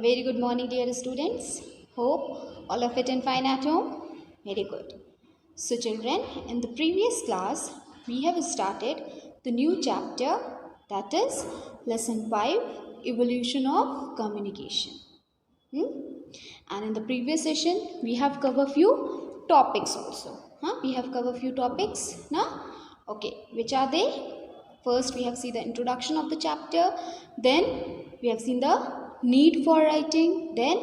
very good morning, dear students. Hope all of it and fine at home. Very good. So children, in the previous class, we have started the new chapter, that is lesson 5, evolution of communication. And in the previous session, we have covered few topics also. We have covered few topics. Okay, which are they? First, we have seen the introduction of the chapter. Then, we have seen the need for writing. Then,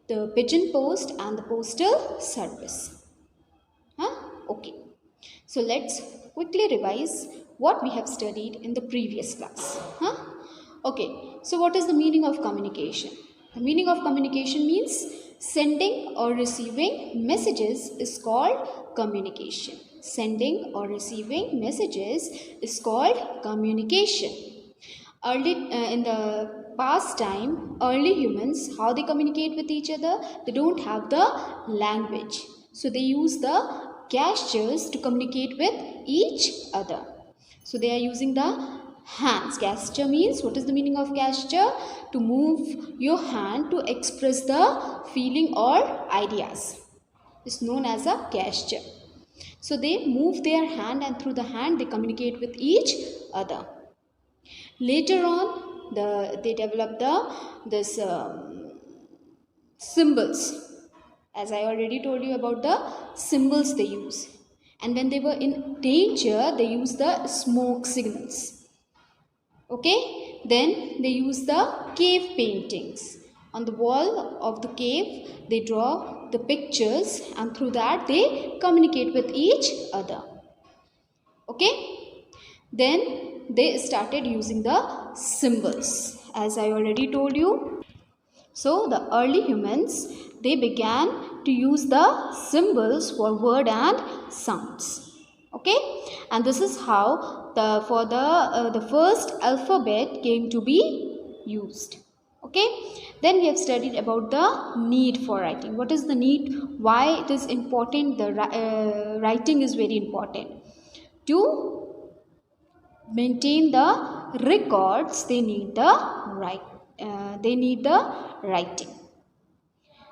the pigeon post and the postal service. Okay. So, let's quickly revise what we have studied in the previous class. Okay. So, what is the meaning of communication? The meaning of communication means sending or receiving messages is called communication. Sending or receiving messages is called communication. In the past time, early humans, how they communicate with each other? They don't have the language. So they use the gestures to communicate with each other. So they are using the hands. Gesture means, what is the meaning of gesture? To move your hand to express the feeling or ideas. It's known as a gesture. So they move their hand, and through the hand they communicate with each other. Later on, they developed this symbols. As I already told you about the symbols they use. And when they were in danger, they used the smoke signals. Okay, then they use the cave paintings. On the wall of the cave, they draw the pictures, and through that they communicate with each other. Okay, then they started using the symbols, as I already told you. So the early humans, they began to use the symbols for word and sounds. Okay, and this is how the first alphabet came to be used. Okay, then we have studied about the need for writing. What is the need? Why it is important? The writing is very important. To maintain the records, they need the writing.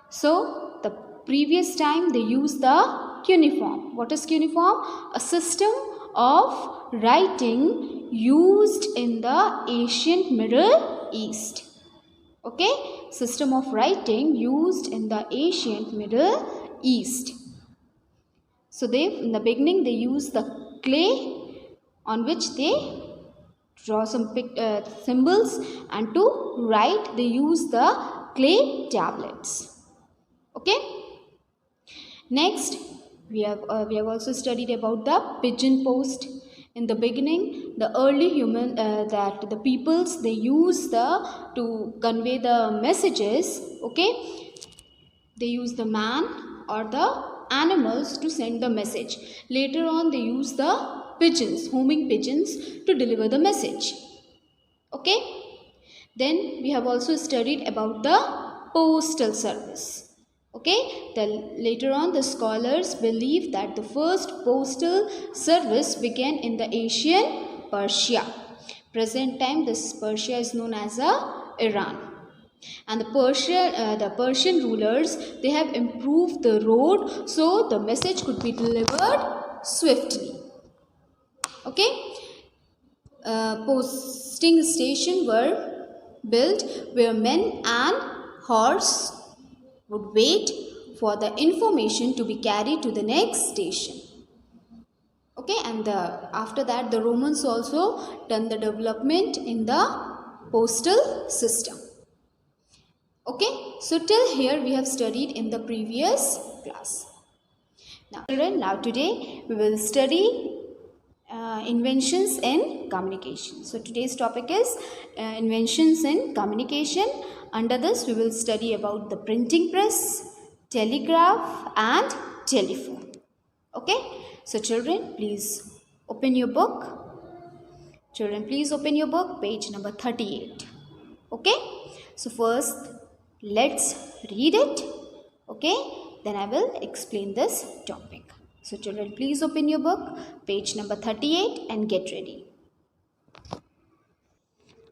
So the previous time they used the cuneiform. What is cuneiform? A system of writing used in the ancient Middle East. Okay, system of writing used in the ancient Middle East. So in the beginning they used the clay on which they draw some symbols, and to write they use the clay tablets. Okay. Next, we have also studied about the pigeon post. In the beginning, the early human that the peoples, they use to convey the messages. Okay, they use the man or the animals to send the message. Later on, they use the pigeons, homing pigeons, to deliver the message. Okay, then we have also studied about the postal service. Okay, later on the scholars believe that the first postal service began in the ancient Persia. Present time, this Persia is known as Iran. And the Persian rulers, they have improved the road so the message could be delivered swiftly. Okay, posting station were built where men and horse would wait for the information to be carried to the next station. Okay, and after that the Romans also done the development in the postal system. Okay, so till here we have studied in the previous class. Now children, today we will study inventions in communication. So today's topic is inventions in communication. Under this we will study about the printing press, telegraph and telephone. Okay, so children, please open your book. Children, please open your book, page number 38. Okay, so first let's read it. Okay, then I will explain this topic. So children, please open your book, page number 38 and get ready.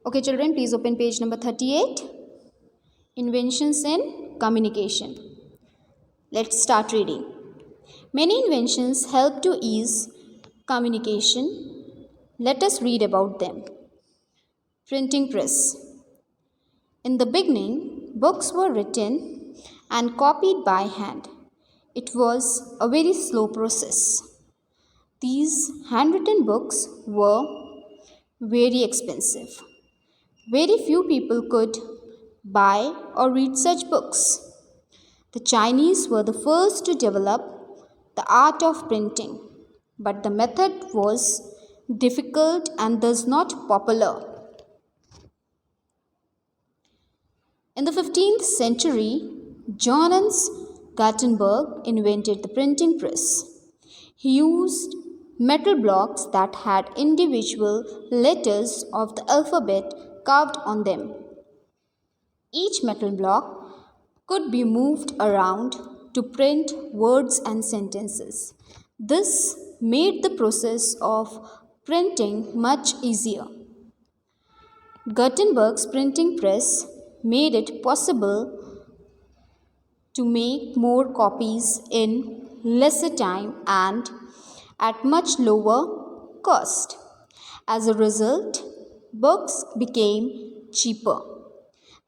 Okay children, please open page number 38. Inventions in communication. Let's start reading. Many inventions help to ease communication. Let us read about them. Printing press. In the beginning, books were written and copied by hand. It was a very slow process. These handwritten books were very expensive. Very few people could buy or read such books. The Chinese were the first to develop the art of printing, but the method was difficult and thus not popular. In the 15th century, Johannes Gutenberg invented the printing press. He used metal blocks that had individual letters of the alphabet carved on them. Each metal block could be moved around to print words and sentences. This made the process of printing much easier. Gutenberg's printing press made it possible to make more copies in lesser time and at much lower cost. As a result, books became cheaper.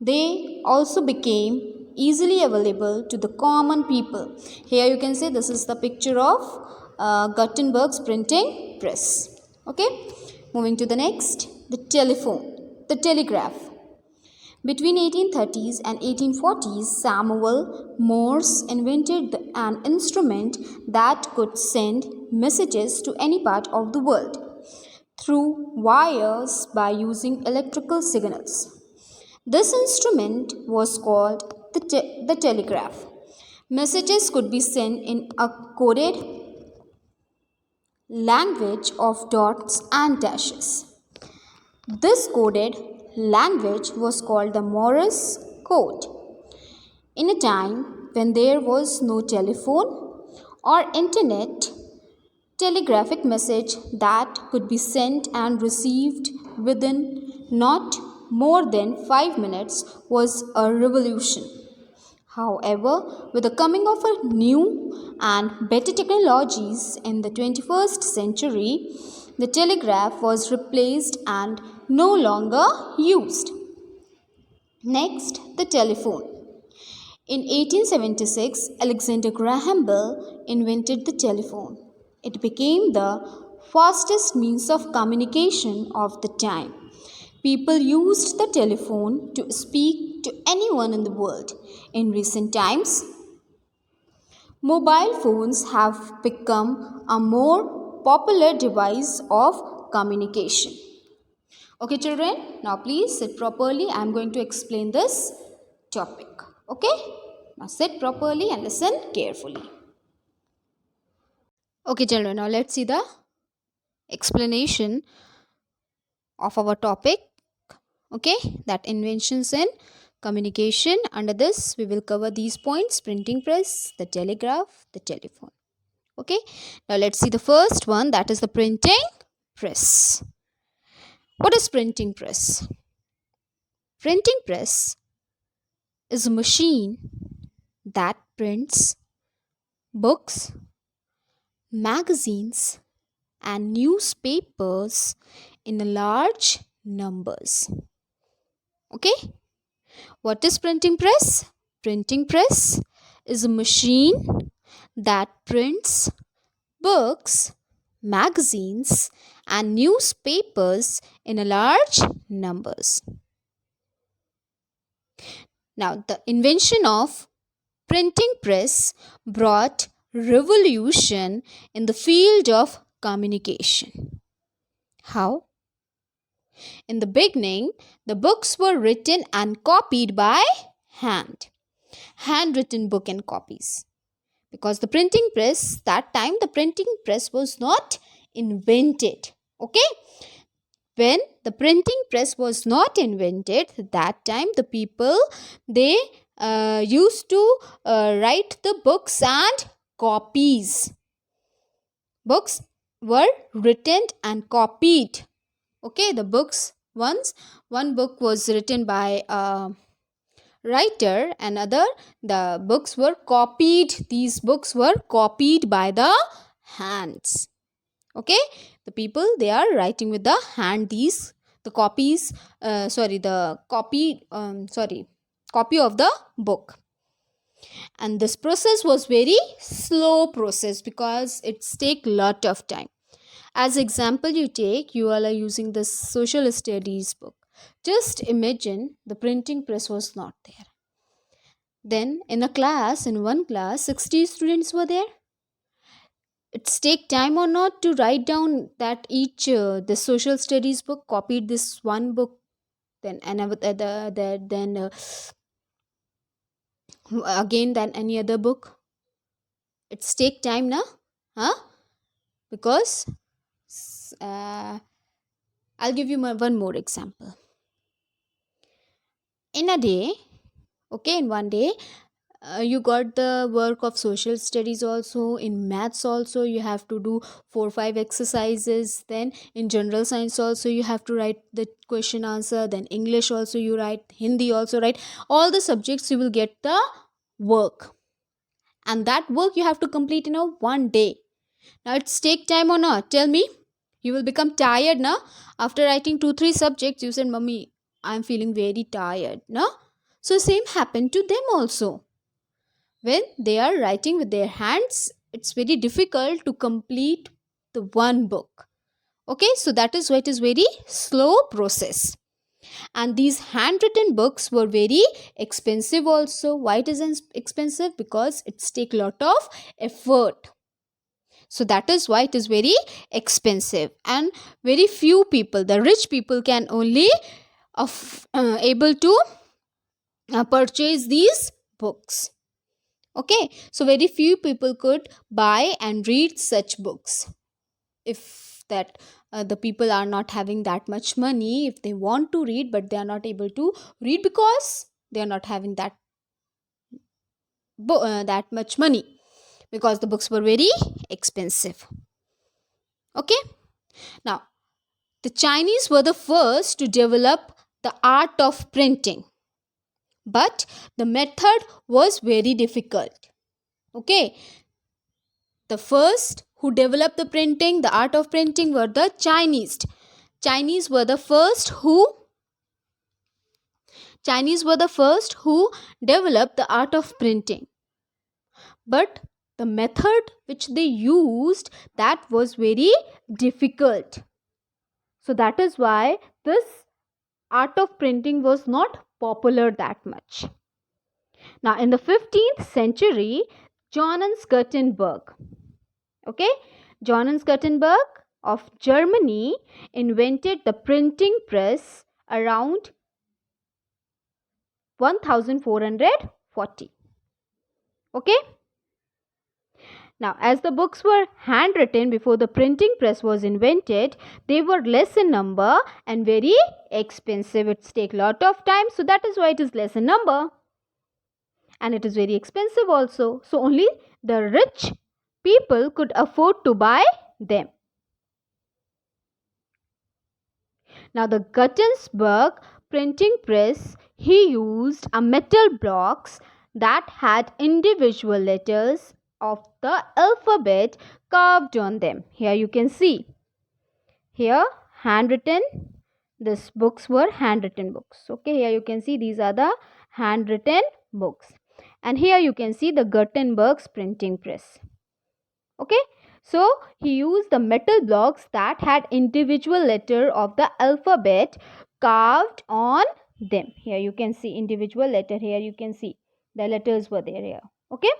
They also became easily available to the common people. Here you can see this is the picture of Gutenberg's printing press. Okay, moving to the next, the telephone, the telegraph. Between 1830s and 1840s, Samuel Morse invented an instrument that could send messages to any part of the world through wires by using electrical signals. This instrument was called the telegraph. Messages could be sent in a coded language of dots and dashes. This coded language was called the Morse code. In a time when there was no telephone or internet, telegraphic message that could be sent and received within not more than 5 minutes was a revolution. However, with the coming of a new and better technologies in the 21st century, the telegraph was replaced and no longer used. Next, the telephone. In 1876, Alexander Graham Bell invented the telephone. It became the fastest means of communication of the time. People used the telephone to speak to anyone in the world. In recent times, mobile phones have become a more popular device of communication. Okay, children, now please sit properly. I am going to explain this topic. Okay, now sit properly and listen carefully. Okay, children, now let's see the explanation of our topic. Okay, that inventions in communication. Under this, we will cover these points: printing press, the telegraph, the telephone. Okay, now let's see the first one, that is the printing press. What is printing press? Printing press is a machine that prints books, magazines, and newspapers in large numbers. Okay, what is printing press? Printing press is a machine that prints books, magazines, and newspapers in large numbers. Now, the invention of printing press brought revolution in the field of communication. How? In the beginning, the books were written and copied by hand. Handwritten book and copies. Because the printing press, that time the printing press was not invented. Okay? When the printing press was not invented, that time the people, they used to write the books and copies. Books were written and copied. Okay, the books, one book was written by a writer and other, the books were copied. These books were copied by the hands. Okay, the people, they are writing with the hand. These the copies, the copy of the book. And this process was very slow process because it's take lot of time. As example, you all are using the social studies book. Just imagine the printing press was not there. Then in one class 60 students were there. It's take time or not to write down that each the social studies book copied this one book, then another then again then any other book. It's take time na, huh? Because I'll give you one more example. In a day, okay, in one day, you got the work of social studies also. In maths also you have to do 4 5 exercises. Then in general science also you have to write the question answer. Then English also you write, Hindi also write. All the subjects you will get the work, and that work you have to complete in a one day. Now it's take time or not, tell me. You will become tired now after writing 2 3 subjects. You said, Mummy, I'm feeling very tired, no? So same happened to them also. When they are writing with their hands, it's very difficult to complete the one book. Okay, so that is why it is very slow process. And these handwritten books were very expensive also. Why it is expensive? Because it's take lot of effort. So that is why it is very expensive, and very few people, the rich people, can only able to purchase these books. Okay, so very few people could buy and read such books. If that the people are not having that much money, if they want to read but they are not able to read because they are not having that that much money, because the books were very expensive. Okay, now the Chinese were the first to develop the art of printing, but the method was very difficult. Okay, the first who developed the art of printing, were the Chinese. Chinese were the first who developed the art of printing, but the method which they used, that was very difficult. So that is why this art of printing was not popular that much. Now in the 15th century, Johannes Gutenberg, okay, Johannes Gutenberg of Germany invented the printing press around 1440. Okay, now as the books were handwritten before the printing press was invented, they were less in number and very expensive. It's take lot of time, so that is why it is less in number, and it is very expensive also. So only the rich people could afford to buy them. Now the Gutenberg printing press, he used a metal blocks that had individual letters of the alphabet carved on them. Here you can see. Here handwritten, these books were handwritten books. Okay, here you can see these are the handwritten books. And here you can see the Gutenberg's printing press. Okay, so he used the metal blocks that had individual letter of the alphabet carved on them. Here you can see individual letter. Here you can see the letters were there here. Okay,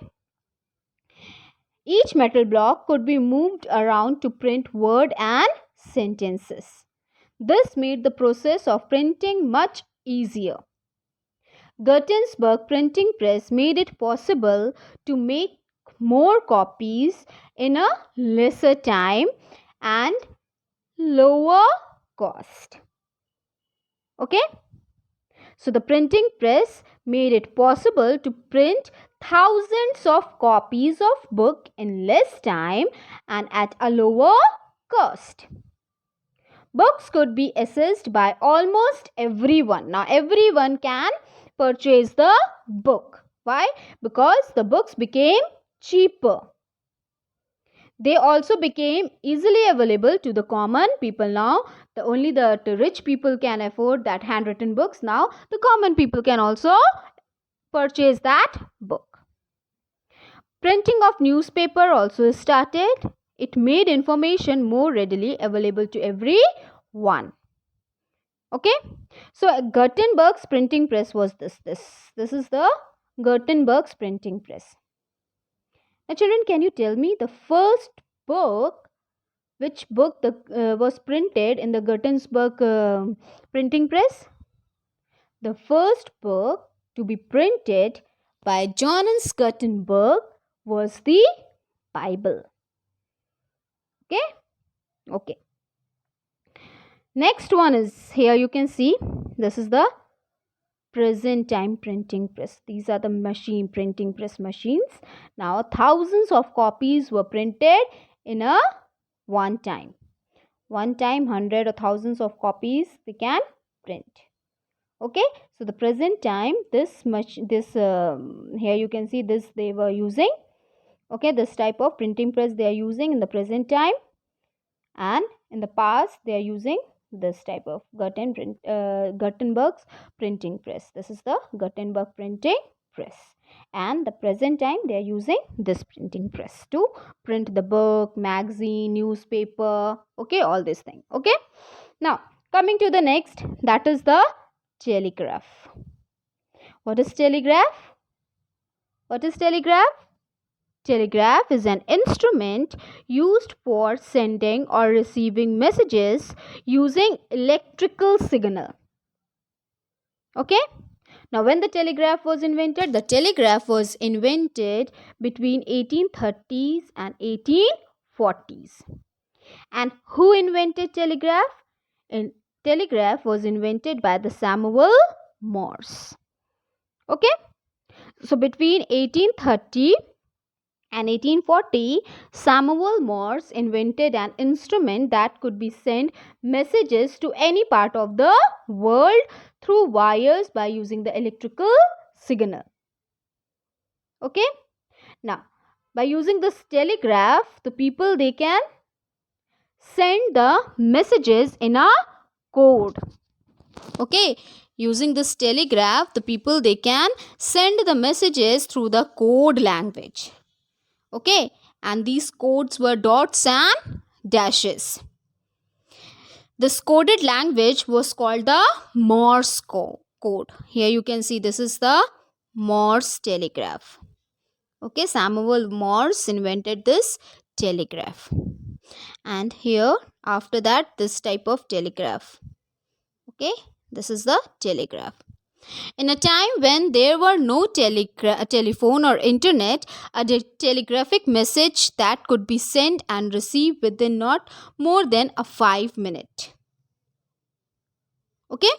each metal block could be moved around to print word and sentences. This made the process of printing much easier. Gutenberg printing press made it possible to make more copies in a lesser time and lower cost. Okay, so the printing press made it possible to print thousands of copies of book in less time and at a lower cost. Books could be accessed by almost everyone. Now everyone can purchase the book. Why? Because the books became cheaper. They also became easily available to the common people. Now only the rich people can afford that handwritten books. Now the common people can also purchase that book. Printing of newspaper also started. It made information more readily available to everyone. Okay, so Gutenberg's printing press was this is the Gutenberg's printing press. Now children, can you tell me the first book, which book was printed in the Gutenberg printing press? The first book to be printed by Johannes Gutenberg was the Bible. Okay. Next one is, here you can see, this is the present time printing press. These are the printing press machines. Now thousands of copies were printed in a one time, hundred or thousands of copies they can print. Okay, so the present time, here you can see this they were using. Okay, this type of printing press they are using in the present time, and in the past they are using this type of Gutenberg's printing press. This is the Gutenberg printing press, and the present time they are using this printing press to print the book, magazine, newspaper. Okay, all these things. Okay, now coming to the next, that is the telegraph. What is telegraph? Telegraph is an instrument used for sending or receiving messages using electrical signal. Okay, now when the telegraph was invented between 1830s and 1840s. And who invented telegraph? Telegraph was invented by the Samuel Morse. Okay, so between 1830 and 1840, Samuel Morse invented an instrument that could be sent messages to any part of the world through wires by using the electrical signal. Okay, now by using this telegraph, the people they can send the messages in a code. Okay, using this telegraph, the people they can send the messages through the code language. Okay, and these codes were dots and dashes. This coded language was called the Morse code. Here you can see this is the Morse telegraph. Okay, Samuel Morse invented this telegraph. And here after that, this type of telegraph. Okay, this is the telegraph. In a time when there were no telephone or internet, a telegraphic message that could be sent and received within not more than 5 minutes. Okay,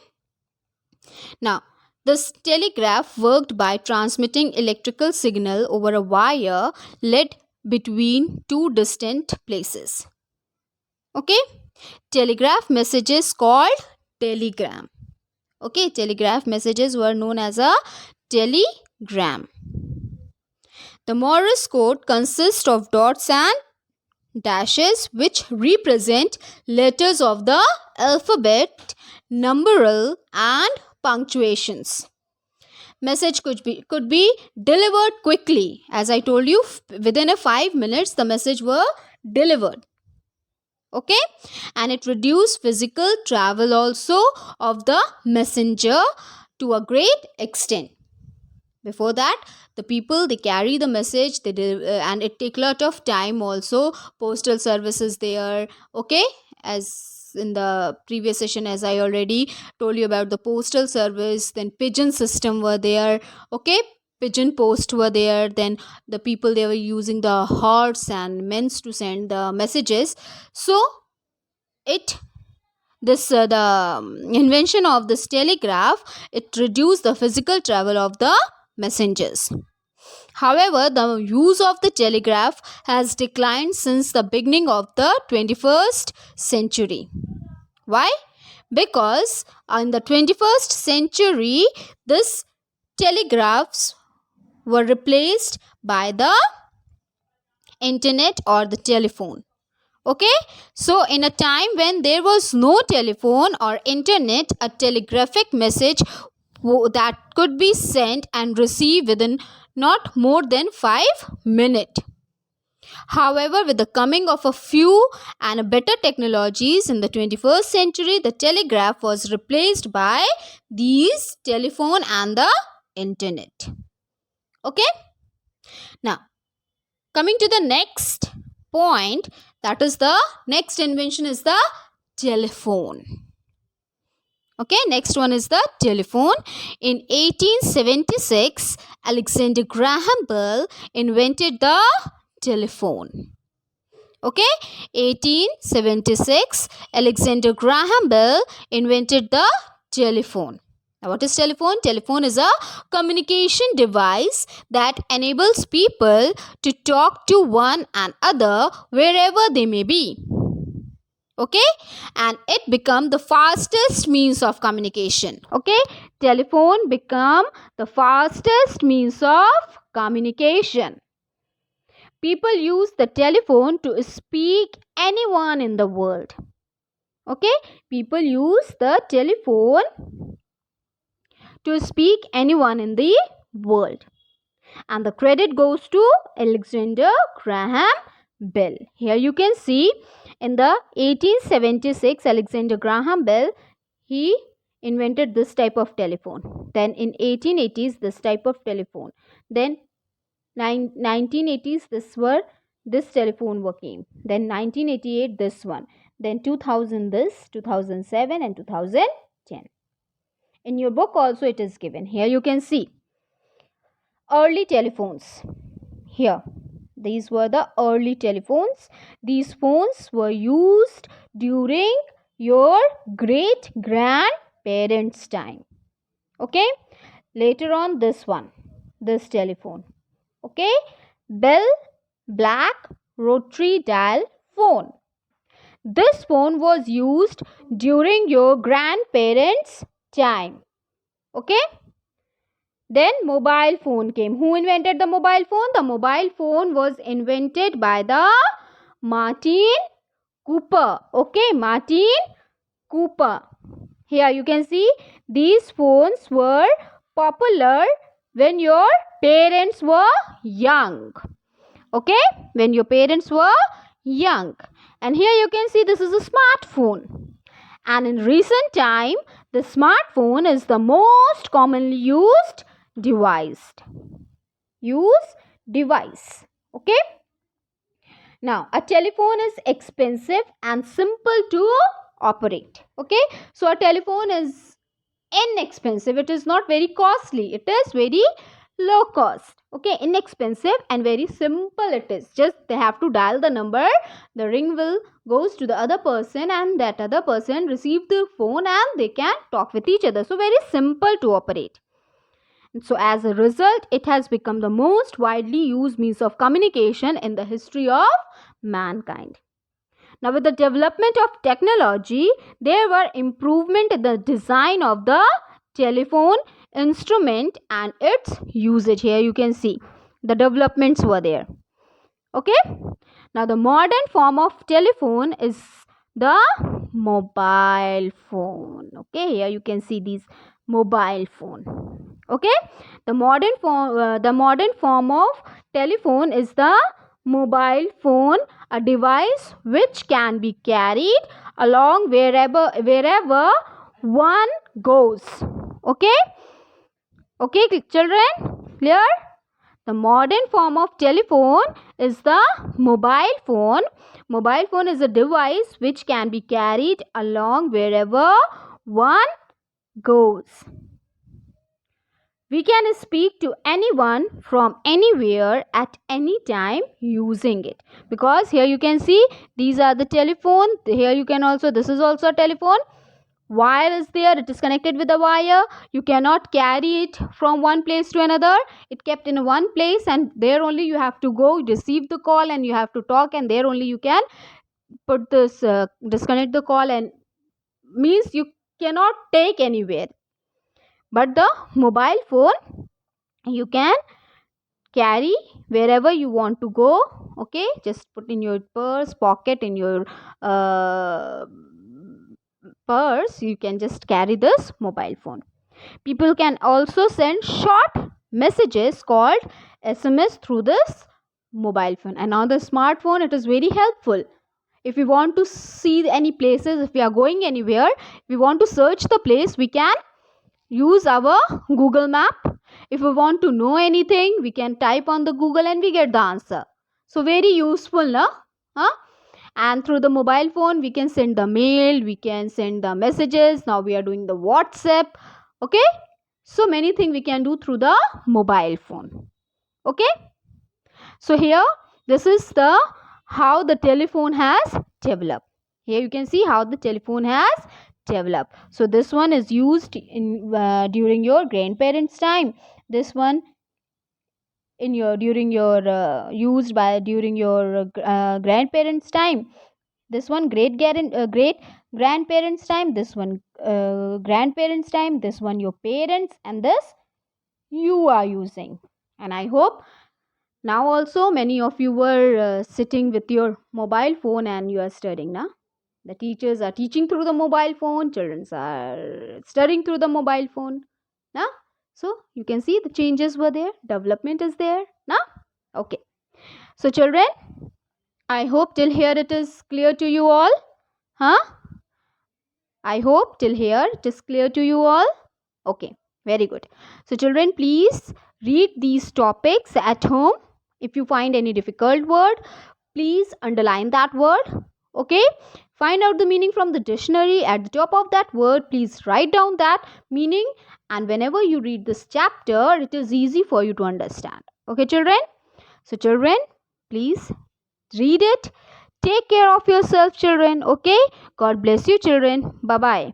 now this telegraph worked by transmitting electrical signal over a wire led between two distant places. Okay, telegraph messages called telegram. Okay, telegraph messages were known as a telegram. The Morse code consists of dots and dashes which represent letters of the alphabet, numeral and punctuations. Message could be delivered quickly. As I told you, within 5 minutes the message were delivered. Okay, and it reduced physical travel also of the messenger to a great extent. Before that, the people they carry the message, and it take a lot of time also. Postal services there. Okay, as in the previous session, as I already told you about the postal service, then pigeon system were there. Okay, pigeon post were there. Then the people they were using the horse and men to send the messages. So the invention of this telegraph, it reduced the physical travel of the messengers. However, the use of the telegraph has declined since the beginning of the 21st century. Why? Because in the 21st century, this telegraphs were replaced by the internet or the telephone. Okay, so in a time when there was no telephone or internet, a telegraphic message that could be sent and received within not more than 5 minutes. However, with the coming of a few and better technologies in the 21st century, the telegraph was replaced by these telephone and the internet. Okay, now coming to the next point, that is the next invention is the telephone. Okay, next one is the telephone. In 1876, Alexander Graham Bell invented the telephone. Okay, 1876, Alexander Graham Bell invented the telephone. Now, what is telephone? Telephone is a communication device that enables people to talk to one another wherever they may be. Okay, and it become the fastest means of communication. Okay, telephone become the fastest means of communication. People use the telephone to speak anyone in the world. Okay, people use the telephone to speak anyone in the world, and the credit goes to Alexander Graham Bell. Here you can see in the 1876, Alexander Graham Bell, he invented this type of telephone. Then in 1880s, this type of telephone. Then 1980s, this telephone came. Then 1988, this one. Then 2000, this, 2007 and 2010. In your book also it is given. Here you can see early telephones. Here, these were the early telephones. These phones were used during your great grandparents' time. Okay, later on this one, this telephone. Okay, Bell Black Rotary Dial phone. This phone was used during your grandparents' time. Okay, then mobile phone came. Who invented the mobile phone? The mobile phone was invented by the Martin Cooper. Okay, Martin Cooper. Here you can see these phones were popular when your parents were young. Okay, when your parents were young. And here you can see this is a smartphone. And in recent time, the smartphone is the most commonly used device. Okay. Now, a telephone is expensive and simple to operate. Okay. So, a telephone is inexpensive. It is not very costly. It is very low cost. Okay. Inexpensive and very simple it is. Just they have to dial the number. The ring will goes to the other person and that other person receive the phone and they can talk with each other. So, very simple to operate. So, as a result, it has become the most widely used means of communication in the history of mankind. Now, with the development of technology, there were improvement in the design of the telephone instrument and its usage. Here you can see the developments were there. Okay. Now, the modern form of telephone is the mobile phone. Okay. Here you can see these mobile phone. Okay, the modern form of telephone is the mobile phone, a device which can be carried along wherever one goes. Okay, children, clear? The modern form of telephone is the mobile phone. Mobile phone is a device which can be carried along wherever one goes. We can speak to anyone from anywhere at any time using it. Because here you can see these are the telephone. Here you can also, this is also a telephone. Wire is there. It is connected with a wire. You cannot carry it from one place to another. It kept in one place and there only you have to go receive the call and you have to talk and there only you can put this disconnect the call and means you cannot take anywhere. But the mobile phone, You can carry wherever you want to go. Okay, just put in your purse, pocket, in your uh, purse. You can just carry this mobile phone. People can also send short messages called SMS through this mobile phone. And on the smartphone, it is very helpful. If we want to see any places, if we are going anywhere, if we want to search the place, we can use our Google map. If we want to know anything, we can type on the Google and we get the answer. So very useful, na? Huh? And through the mobile phone, we can send the mail, we can send the messages. Now we are doing the WhatsApp. Okay, so many things we can do through the mobile phone. Okay, so here this is the how the telephone has developed. Here you can see how the telephone has developed. So this one is used in during your grandparents time. This one in your during your used by during your grandparents time. This one great grandparents time. This one grandparents time. This one your parents, and this you are using. And I hope now also many of you were sitting with your mobile phone and you are studying now. The teachers are teaching through the mobile phone, children are studying through the mobile phone now. So you can see the changes were there, development is there now. Okay, so children, I hope till here it is clear to you all. Huh? I hope till here it is clear to you all. Okay, very good. So children, please read these topics at home. If you find any difficult word, please underline that word. Okay, find out the meaning from the dictionary. At the top of that word, please write down that meaning, and whenever you read this chapter, it is easy for you to understand. Okay children, so children, please read it. Take care of yourself children. Okay, God bless you children. Bye bye.